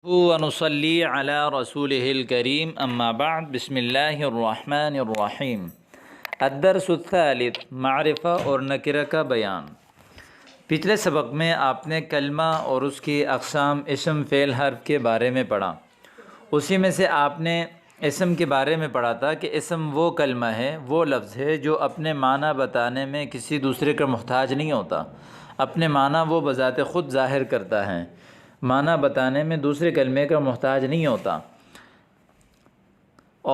ونصلي على رسوله الكريم اما بعد بسم الله الرحمن الرحیم الدرس الثالث معرفہ اور نکرہ کا بیان۔ پچھلے سبق میں آپ نے کلمہ اور اس کی اقسام اسم فعل حرف کے بارے میں پڑھا۔ اسی میں سے آپ نے اسم کے بارے میں پڑھا تھا کہ اسم وہ کلمہ ہے، وہ لفظ ہے جو اپنے معنی بتانے میں کسی دوسرے کا محتاج نہیں ہوتا، اپنے معنی وہ بذات خود ظاہر کرتا ہے، معنی بتانے میں دوسرے کلمے کا محتاج نہیں ہوتا،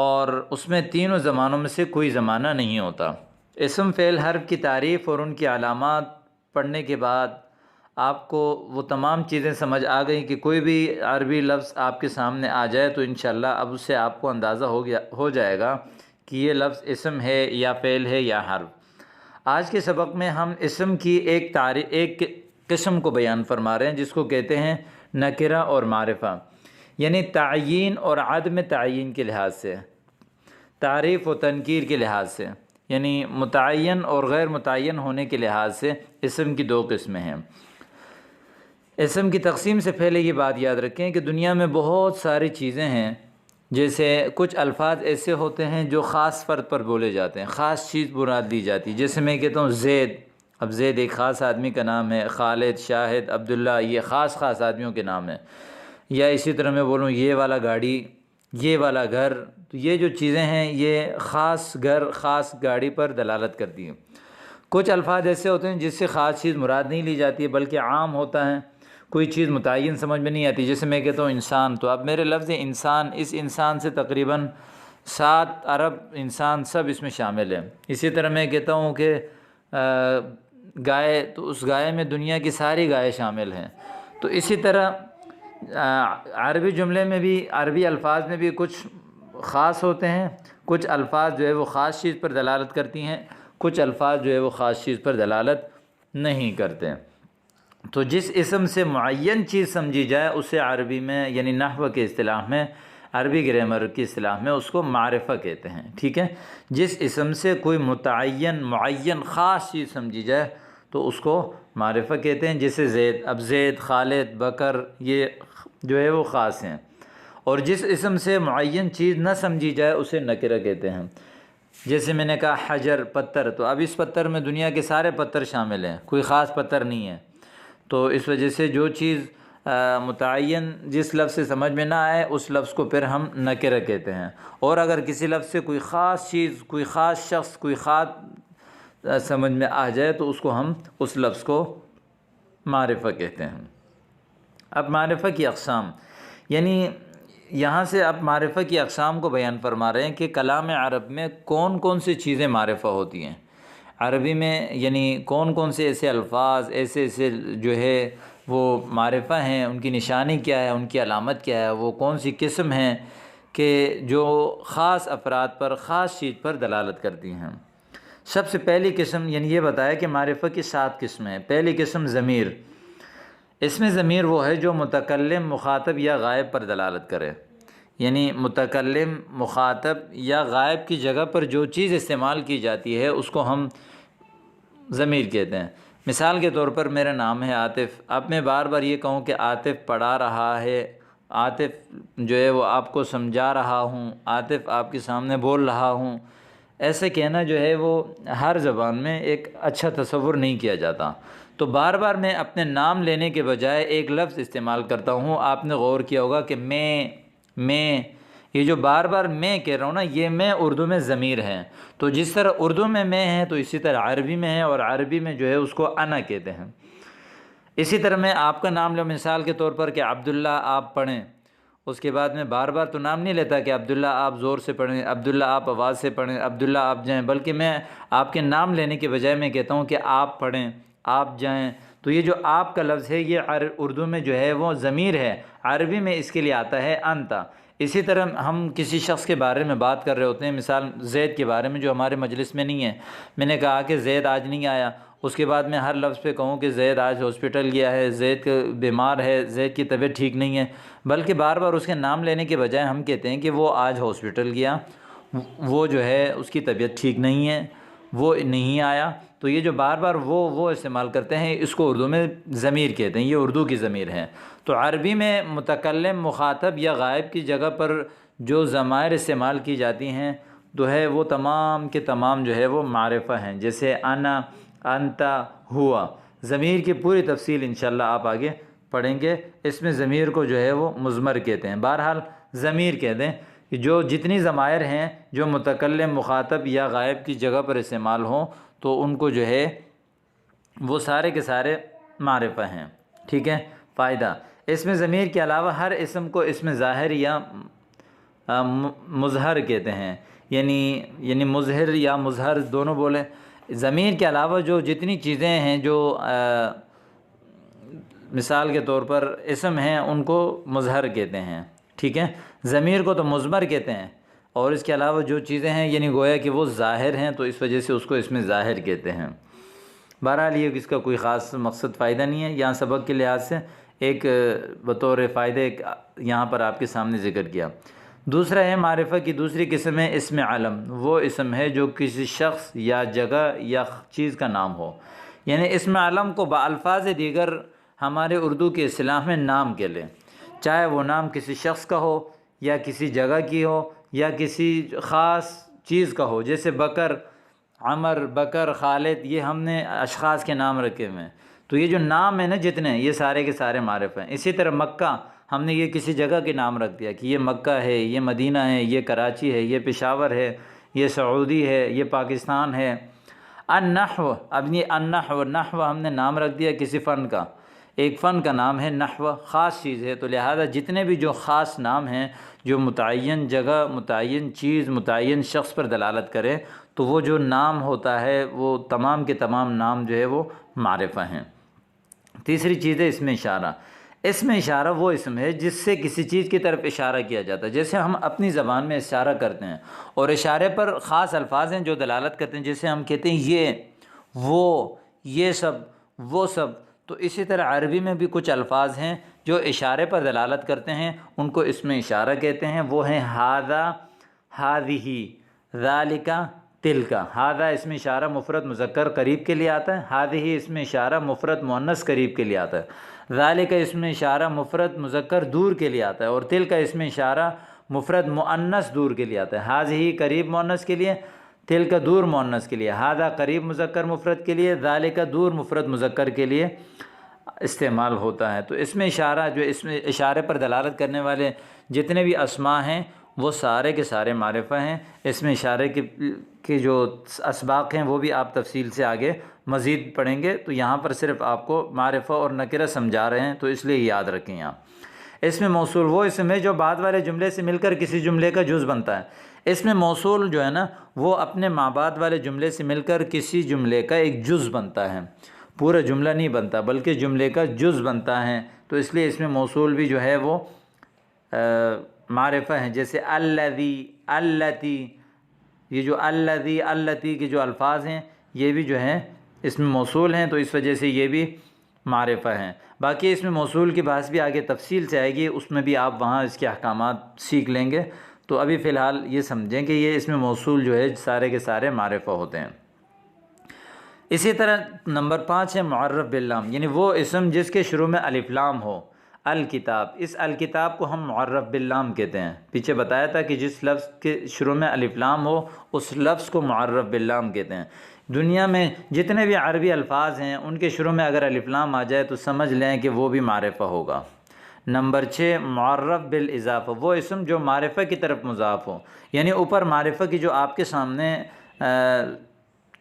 اور اس میں تینوں زمانوں میں سے کوئی زمانہ نہیں ہوتا۔ اسم فعل حرف کی تعریف اور ان کی علامات پڑھنے کے بعد آپ کو وہ تمام چیزیں سمجھ آ گئیں کہ کوئی بھی عربی لفظ آپ کے سامنے آ جائے تو انشاءاللہ اب اس سے آپ کو اندازہ ہو جائے گا کہ یہ لفظ اسم ہے یا فعل ہے یا حرف۔ آج کے سبق میں ہم اسم کی ایک قسم کو بیان فرما رہے ہیں جس کو کہتے ہیں نکرہ اور معرفہ، یعنی تعیین اور عدم تعیین کے لحاظ سے، تعریف و تنکیر کے لحاظ سے، یعنی متعین اور غیر متعین ہونے کے لحاظ سے اسم کی دو قسمیں ہیں۔ اسم کی تقسیم سے پہلے یہ بات یاد رکھیں کہ دنیا میں بہت ساری چیزیں ہیں، جیسے کچھ الفاظ ایسے ہوتے ہیں جو خاص فرد پر بولے جاتے ہیں، خاص چیز مراد لی جاتی ہے، جیسے میں کہتا ہوں زید، اب زید ایک خاص آدمی کا نام ہے، خالد، شاہد، عبداللہ، یہ خاص آدمیوں کے نام ہیں۔ یا اسی طرح میں بولوں یہ والا گاڑی، یہ والا گھر، تو یہ جو چیزیں ہیں یہ خاص گھر، خاص گاڑی پر دلالت کرتی ہیں۔ کچھ الفاظ ایسے ہوتے ہیں جس سے خاص چیز مراد نہیں لی جاتی ہے بلکہ عام ہوتا ہے، کوئی چیز متعین سمجھ میں نہیں آتی، جیسے میں کہتا ہوں انسان، تو اب میرے لفظ انسان، اس انسان سے تقریباً 7 ارب انسان سب اس میں شامل ہیں۔ اسی طرح میں کہتا ہوں کہ گائے، تو اس گائے میں دنیا کی ساری گائے شامل ہیں۔ تو اسی طرح عربی جملے میں بھی، عربی الفاظ میں بھی کچھ خاص ہوتے ہیں، کچھ الفاظ جو ہے وہ خاص چیز پر دلالت کرتی ہیں، کچھ الفاظ جو ہے وہ خاص چیز پر دلالت نہیں کرتے۔ تو جس اسم سے معین چیز سمجھی جائے اسے عربی میں، یعنی نحو کے اصطلاح میں، عربی گرامر کی اصطلاح میں اس کو معرفہ کہتے ہیں، ٹھیک ہے۔ جس اسم سے کوئی معین خاص چیز سمجھی جائے تو اس کو معرفہ کہتے ہیں، جیسے زید، اب زید، خالد، بکر، یہ جو ہے وہ خاص ہیں۔ اور جس اسم سے معین چیز نہ سمجھی جائے اسے نکرہ کہتے ہیں، جیسے میں نے کہا حجر، پتھر، تو اب اس پتھر میں دنیا کے سارے پتھر شامل ہیں، کوئی خاص پتھر نہیں ہے۔ تو اس وجہ سے جو چیز متعین جس لفظ سے سمجھ میں نہ آئے اس لفظ کو پھر ہم نکرہ کہتے ہیں، اور اگر کسی لفظ سے کوئی خاص چیز، کوئی خاص شخص، کوئی خاص سمجھ میں آ جائے تو اس کو ہم اس لفظ کو معرفہ کہتے ہیں۔ اب معرفہ کی اقسام، یعنی یہاں سے اب معرفہ کی اقسام کو بیان فرما رہے ہیں کہ کلام عرب میں کون کون سی چیزیں معرفہ ہوتی ہیں عربی میں، یعنی کون کون سے ایسے الفاظ، ایسے جو ہے وہ معرفہ ہیں، ان کی نشانی کیا ہے، ان کی علامت کیا ہے، وہ کون سی قسم ہیں کہ جو خاص افراد پر، خاص چیز پر دلالت کرتی ہیں۔ سب سے پہلی قسم، یعنی یہ بتایا کہ معرفہ کی 7 قسمیں ہیں۔ پہلی قسم ضمیر، اس میں ضمیر وہ ہے جو متکلم، مخاطب یا غائب پر دلالت کرے، یعنی متکلم، مخاطب یا غائب کی جگہ پر جو چیز استعمال کی جاتی ہے اس کو ہم ضمیر کہتے ہیں۔ مثال کے طور پر میرا نام ہے عاطف، اب میں بار بار یہ کہوں کہ عاطف پڑھا رہا ہے، عاطف جو ہے وہ آپ کو سمجھا رہا ہوں، عاطف آپ کے سامنے بول رہا ہوں، ایسے کہنا جو ہے وہ ہر زبان میں ایک اچھا تصور نہیں کیا جاتا۔ تو بار بار میں اپنے نام لینے کے بجائے ایک لفظ استعمال کرتا ہوں۔ آپ نے غور کیا ہوگا کہ میں، یہ جو بار بار میں کہہ رہا ہوں نا، یہ میں اردو میں ضمیر ہے۔ تو جس طرح اردو میں ہے تو اسی طرح عربی میں ہے، اور عربی میں جو ہے اس کو انا کہتے ہیں۔ اسی طرح میں آپ کا نام لوں، مثال کے طور پر کہ عبداللہ آپ پڑھیں، اس کے بعد میں بار بار تو نام نہیں لیتا کہ عبداللہ آپ زور سے پڑھیں، عبداللہ آپ آواز سے پڑھیں، عبداللہ آپ جائیں، بلکہ میں آپ کے نام لینے کے بجائے میں کہتا ہوں کہ آپ پڑھیں، آپ جائیں۔ تو یہ جو آپ کا لفظ ہے یہ اردو میں جو ہے وہ ضمیر ہے، عربی میں اس کے لیے آتا ہے انتا۔ اسی طرح ہم کسی شخص کے بارے میں بات کر رہے ہوتے ہیں، مثال زید کے بارے میں جو ہمارے مجلس میں نہیں ہے، میں نے کہا کہ زید آج نہیں آیا، اس کے بعد میں ہر لفظ پہ کہوں کہ زید آج ہاسپٹل گیا ہے، زید بیمار ہے، زید کی طبیعت ٹھیک نہیں ہے، بلکہ بار بار اس کے نام لینے کے بجائے ہم کہتے ہیں کہ وہ آج ہاسپٹل گیا، وہ جو ہے اس کی طبیعت ٹھیک نہیں ہے، وہ نہیں آیا۔ تو یہ جو بار بار وہ استعمال کرتے ہیں اس کو اردو میں ضمیر کہتے ہیں، یہ اردو کی ضمیر ہیں۔ تو عربی میں متکلم، مخاطب یا غائب کی جگہ پر جو ضمائر استعمال کی جاتی ہیں تو ہے وہ تمام کے تمام جو ہے وہ معرفہ ہیں، جیسے انا، انت، ہوا۔ ضمیر کی پوری تفصیل انشاءاللہ آپ آگے پڑھیں گے۔ اس میں ضمیر کو جو ہے وہ مضمر کہتے ہیں۔ بہرحال ضمیر کہتے ہیں کہ جو جتنی ضمائر ہیں جو متکلم، مخاطب یا غائب کی جگہ پر استعمال ہوں تو ان کو جو ہے وہ سارے کے سارے معرفہ ہیں، ٹھیک ہے۔ فائدہ، اس میں ضمیر کے علاوہ ہر اسم کو اسم ظاہر یا مظہر کہتے ہیں، یعنی مظہر یا مظہر دونوں بولیں۔ ضمیر کے علاوہ جو جتنی چیزیں ہیں جو مثال کے طور پر اسم ہیں ان کو مظہر کہتے ہیں، ٹھیک ہے۔ ضمیر کو تو مضمر کہتے ہیں، اور اس کے علاوہ جو چیزیں ہیں یعنی گویا کہ وہ ظاہر ہیں تو اس وجہ سے اس کو اسم ظاہر کہتے ہیں۔ بہرحال یہ اس کا کوئی خاص مقصد فائدہ نہیں ہے، یہاں سبق کے لحاظ سے ایک بطور فائدے یہاں پر آپ کے سامنے ذکر کیا۔ دوسرا ہے معرفہ کی دوسری قسم ہے اسم علم، وہ اسم ہے جو کسی شخص یا جگہ یا چیز کا نام ہو، یعنی اسم علم کو بالفاظ دیگر ہمارے اردو کی اصطلاح میں نام کہہ لیں، چاہے وہ نام کسی شخص کا ہو یا کسی جگہ کی ہو یا کسی خاص چیز کا ہو، جیسے بکر، عمر، بکر، خالد، یہ ہم نے اشخاص کے نام رکھے ہوئے ہیں، تو یہ جو نام ہیں نا جتنے، یہ سارے کے سارے معرفہ ہیں۔ اسی طرح مکہ، ہم نے یہ کسی جگہ کے نام رکھ دیا کہ یہ مکہ ہے، یہ مدینہ ہے، یہ کراچی ہے، یہ پشاور ہے، یہ سعودی ہے، یہ پاکستان ہے۔ النحو، اب یہ النحو، نحو ہم نے نام رکھ دیا کسی فن کا، ایک فن کا نام ہے نحو، خاص چیز ہے، تو لہذا جتنے بھی جو خاص نام ہیں جو متعین جگہ، متعین چیز، متعین شخص پر دلالت کریں تو وہ جو نام ہوتا ہے وہ تمام کے تمام نام جو ہے وہ معرفہ ہیں۔ تیسری چیز ہے اسم اشارہ۔ اسم اشارہ وہ اسم ہے جس سے کسی چیز کی طرف اشارہ کیا جاتا ہے، جیسے ہم اپنی زبان میں اشارہ کرتے ہیں اور اشارے پر خاص الفاظ ہیں جو دلالت کرتے ہیں، جیسے ہم کہتے ہیں یہ، وہ، یہ سب، وہ سب، تو اسی طرح عربی میں بھی کچھ الفاظ ہیں جو اشارے پر دلالت کرتے ہیں، ان کو اسم اشارہ کہتے ہیں۔ وہ ہیں ھذا، ھذہ، ذالک، تلک۔ ھذا اسم اشارہ مفرد مذکر قریب کے لیے آتا ہے، ھذہ اسم اشارہ مفرد مؤنث قریب کے لیے آتا ہے، ذالک اسم اشارہ مفرد مذکر دور کے لیے آتا ہے، اور تلک اسم اشارہ مفرد مؤنث دور کے لیے آتا ہے۔ ھذہ قریب مؤنث کے لیے، تلک دور مؤنث کے لیے، ھذا قریب مذکر مفرد کے لیے، ذالک دور مفرد مذکر کے لیے استعمال ہوتا ہے۔ تو اسم اشارہ جو اسم اشارے پر دلالت کرنے والے جتنے بھی اسماء ہیں وہ سارے کے سارے معرفہ ہیں۔ اسم اشارے کے جو اسباق ہیں وہ بھی آپ تفصیل سے آگے مزید پڑھیں گے، تو یہاں پر صرف آپ کو معرفہ اور نکرہ سمجھا رہے ہیں، تو اس لیے یاد رکھیں یہاں۔ اسم موصول وہ اسم ہے جو بعد والے جملے سے مل کر کسی جملے کا جز بنتا ہے۔ اسم موصول جو ہے نا وہ اپنے ماں بعد والے جملے سے مل کر کسی جملے کا ایک جز بنتا ہے، پورا جملہ نہیں بنتا بلکہ جملے کا جز بنتا ہے، تو اس لیے اسم موصول بھی جو ہے وہ معرفہ ہیں، جیسے الذی، اللتی، یہ جو الذی، اللتی کے جو الفاظ ہیں یہ بھی جو ہیں اسم موصول ہیں، تو اس وجہ سے یہ بھی معرفہ ہیں۔ باقی اسم موصول کی بحث بھی آگے تفصیل سے آئے گی، اس میں بھی آپ وہاں اس کے احکامات سیکھ لیں گے، تو ابھی فی الحال یہ سمجھیں کہ یہ اسم موصول جو ہے سارے کے سارے معرفہ ہوتے ہیں۔ اسی طرح نمبر 5 ہے معرف باللام، یعنی وہ اسم جس کے شروع میں الف لام ہو۔ الکتاب، اس الکتاب کو ہم معرف باللام کہتے ہیں، پیچھے بتایا تھا کہ جس لفظ کے شروع میں الف لام ہو اس لفظ کو معرف باللام کہتے ہیں۔ دنیا میں جتنے بھی عربی الفاظ ہیں ان کے شروع میں اگر الف لام آ جائے تو سمجھ لیں کہ وہ بھی معرفہ ہوگا۔ نمبر 6 معرف بالاضافہ، وہ اسم جو معرفہ کی طرف مضاف ہو، یعنی اوپر معرفہ کی جو آپ کے سامنے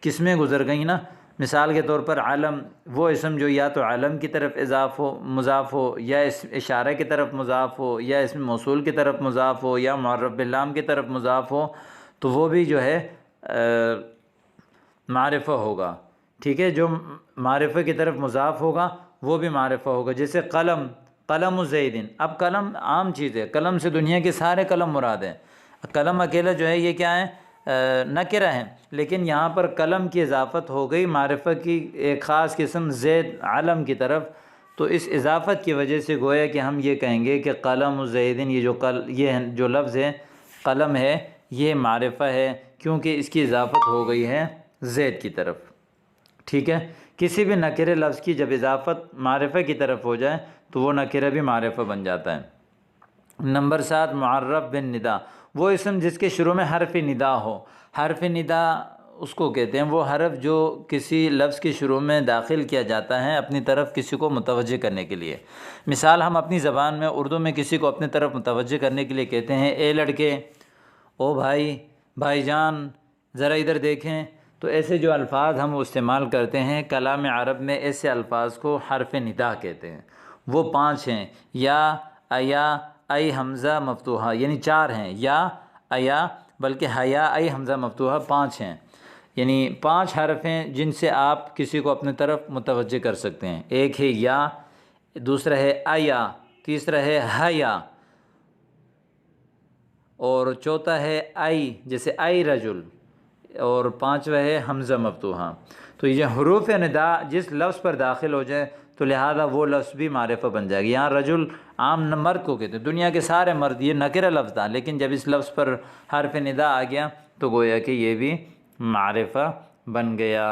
قسمیں گزر گئیں نا، مثال کے طور پر علم، وہ اسم جو یا تو علم کی طرف مضاف ہو یا اس اشارہ کی طرف مضاف ہو یا اسم موصول کی طرف مضاف ہو یا معرف باللام کی طرف مضاف ہو، تو وہ بھی جو ہے معرفہ ہوگا، ٹھیک ہے۔ جو معرفہ کی طرف مضاف ہوگا وہ بھی معرفہ ہوگا، جیسے قلم، قلم زید، اب قلم عام چیز ہے، قلم سے دنیا کے سارے قلم مراد ہیں، قلم اکیلا جو ہے یہ کیا ہے، نکرہ ہیں، لیکن یہاں پر قلم کی اضافت ہو گئی معرفہ کی ایک خاص قسم زید علم کی طرف، تو اس اضافت کی وجہ سے گویا کہ ہم یہ کہیں گے کہ قلم زیدن، یہ جو لفظ ہے قلم ہے یہ معرفہ ہے، کیونکہ اس کی اضافت ہو گئی ہے زید کی طرف، ٹھیک ہے، کسی بھی نکرے لفظ کی جب اضافت معرفہ کی طرف ہو جائے تو وہ نکرہ بھی معرفہ بن جاتا ہے۔ نمبر 7 معرف بن ندا، وہ اسم جس کے شروع میں حرف ندا ہو۔ حرف ندا اس کو کہتے ہیں وہ حرف جو کسی لفظ کے شروع میں داخل کیا جاتا ہے اپنی طرف کسی کو متوجہ کرنے کے لیے۔ مثال ہم اپنی زبان میں اردو میں کسی کو اپنی طرف متوجہ کرنے کے لیے کہتے ہیں اے لڑکے، او بھائی، بھائی جان، ذرا ادھر دیکھیں۔ تو ایسے جو الفاظ ہم استعمال کرتے ہیں کلام عرب میں، ایسے الفاظ کو حرف ندا کہتے ہیں۔ وہ 5 ہیں، یا، ایا، ای حمزہ مفتوحہ، یعنی 4 ہیں، یا، ایا، بلکہ حیا، ای حمزہ مفتوحہ 5 ہیں، یعنی 5 حرف ہیں جن سے آپ کسی کو اپنے طرف متوجہ کر سکتے ہیں۔ ایک ہے یا، دوسرا ہے ایا، تیسرا ہے حیا، اور چوتھا ہے ای، جیسے ای رجل، اور 5واں ہے حمزہ مفتوحہ۔ تو یہ حروف ندا جس لفظ پر داخل ہو جائے تو لہذا وہ لفظ بھی معرفہ بن جائے گی۔ یہاں رجل عام مرد کو کہتے ہیں، دنیا کے سارے مرد، یہ نکرہ لفظ تھا، لیکن جب اس لفظ پر حرف ندا آ گیا تو گویا کہ یہ بھی معرفہ بن گیا۔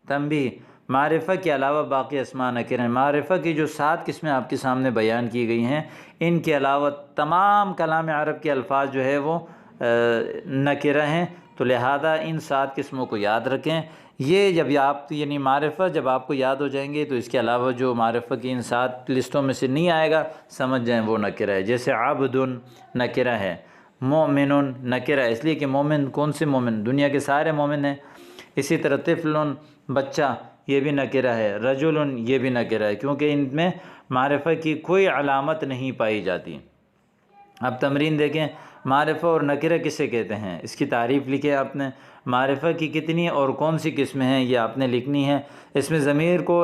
تنبیہ، معرفہ کے علاوہ باقی اسماء نکرہ ہیں۔ معرفہ کی جو 7 قسمیں آپ کے سامنے بیان کی گئی ہیں، ان کے علاوہ تمام کلام عرب کے الفاظ جو ہے وہ نکرہ ہیں، تو لہذا ان 7 قسموں کو یاد رکھیں۔ یہ جب آپ یعنی معرفہ جب آپ کو یاد ہو جائیں گے تو اس کے علاوہ جو معرفہ کی ان 7 لسٹوں میں سے نہیں آئے گا سمجھ جائیں وہ نکرہ ہے۔ جیسے عبد نکرہ ہے، مومن نکرہ ہے، اس لیے کہ مومن کون سے مومن؟ دنیا کے سارے مومن ہیں۔ اسی طرح طفل بچہ، یہ بھی نکرہ ہے، رجل یہ بھی نکرہ ہے، کیونکہ ان میں معرفہ کی کوئی علامت نہیں پائی جاتی۔ اب تمرین دیکھیں، معرفہ اور نکرہ کسے کہتے ہیں، اس کی تعریف لکھیں آپ نے۔ معرفہ کی کتنی اور کون سی قسمیں ہیں یہ آپ نے لکھنی ہے۔ اس میں ضمیر کو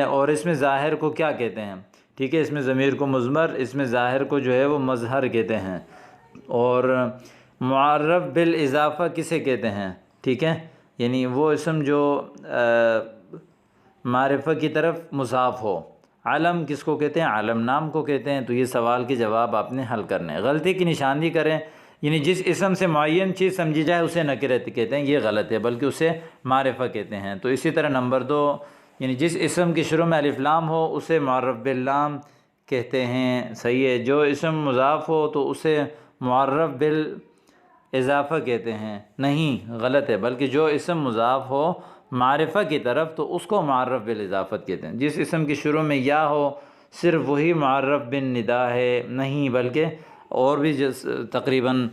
اور اس میں ظاہر کو کیا کہتے ہیں، ٹھیک ہے، اس میں ضمیر کو مضمر، اس میں ظاہر کو جو ہے وہ مظہر کہتے ہیں۔ اور معرف بالاضافہ کسے کہتے ہیں، ٹھیک ہے، یعنی وہ اسم جو معرفہ کی طرف مضاف ہو۔ علم کس کو کہتے ہیں؟ علم نام کو کہتے ہیں۔ تو یہ سوال کے جواب آپ نے حل کرنے ہیں۔ غلطی کی نشاندہی کریں، یعنی جس اسم سے معین چیز سمجھی جائے اسے نکرہ کہتے ہیں، یہ غلط ہے، بلکہ اسے معرفہ کہتے ہیں۔ تو اسی طرح نمبر 2، یعنی جس اسم کی شروع میں الف لام ہو اسے معرف باللام کہتے ہیں، صحیح ہے۔ جو اسم مضاف ہو تو اسے معرف بالاضافہ کہتے ہیں، نہیں، غلط ہے، بلکہ جو اسم مضاف ہو معرفہ کی طرف تو اس کو معرف بالاضافت کہتے ہیں۔ جس اسم کی شروع میں یا ہو صرف وہی معرف بن ندا ہے، نہیں، بلکہ اور بھی تقریباً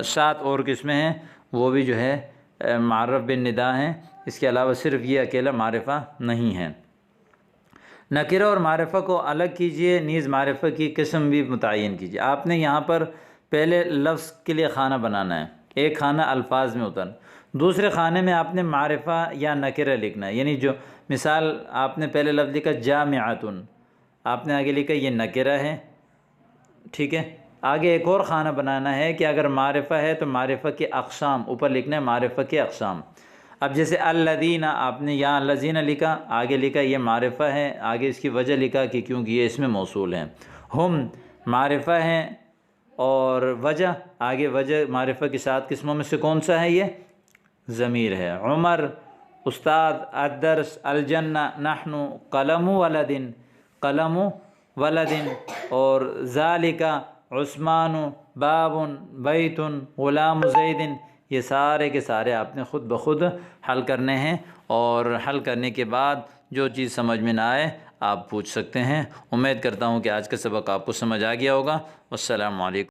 7 اور قسمیں ہیں، وہ بھی جو ہے معرف بن ندا ہیں، اس کے علاوہ صرف یہ اکیلا معرفہ نہیں ہے۔ نکرہ اور معرفہ کو الگ کیجئے، نیز معرفہ کی قسم بھی متعین کیجئے۔ آپ نے یہاں پر پہلے لفظ کے لیے خانہ بنانا ہے، ایک خانہ الفاظ میں اتر، دوسرے خانے میں آپ نے معرفہ یا نکرہ لکھنا ہے، یعنی جو مثال آپ نے پہلے لفظ لکھا جامعۃ، آپ نے آگے لکھا یہ نکرہ ہے، ٹھیک ہے۔ آگے ایک اور خانہ بنانا ہے کہ اگر معرفہ ہے تو معرفہ کے اقسام، اوپر لکھنا ہے معرفہ کے اقسام۔ اب جیسے الذین، آپ نے یہاں الذین لکھا، آگے لکھا یہ معرفہ ہے، آگے اس کی وجہ لکھا کہ کیونکہ یہ اسم موصول ہیں۔ ہم معرفہ ہیں، اور وجہ، آگے وجہ معرفہ کی 7 قسموں میں سے کون سا ہے؟ یہ ضمیر ہے۔ عمر، استاد، الدرس، الجنہ، نحن، قلم ولد، قلم ولد، اور ذالک، عثمان، باب، بیت، غلام زید، یہ سارے کے سارے آپ نے خود بخود حل کرنے ہیں، اور حل کرنے کے بعد جو چیز سمجھ میں نہ آئے آپ پوچھ سکتے ہیں۔ امید کرتا ہوں کہ آج کا سبق آپ کو سمجھ آ گیا ہوگا۔ والسلام علیکم۔